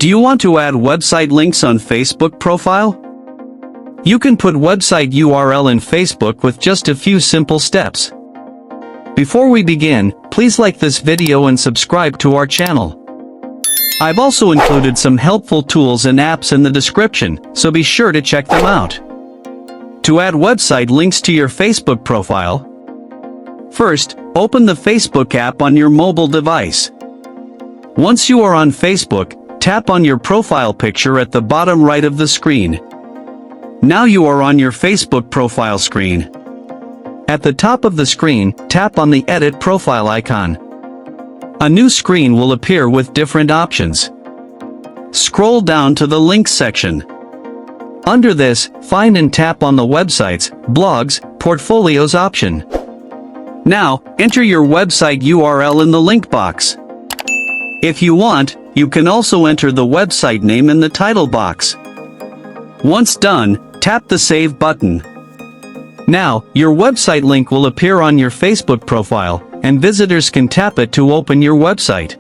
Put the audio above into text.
Do you want to add website links on Facebook profile? You can put website URL in Facebook with just a few simple steps. Before we begin, please like this video and subscribe to our channel. I've also included some helpful tools and apps in the description, so be sure to check them out. To add website links to your Facebook profile, first, open the Facebook app on your mobile device. Once you are on Facebook, tap on your profile picture at the bottom right of the screen. Now you are on your Facebook profile screen. At the top of the screen, tap on the Edit Profile icon. A new screen will appear with different options. Scroll down to the Links section. Under this, find and tap on the Websites, Blogs, Portfolios option. Now, enter your website URL in the link box. If you want, you can also enter the website name in the title box. Once done, tap the Save button. Now, your website link will appear on your Facebook profile, and visitors can tap it to open your website.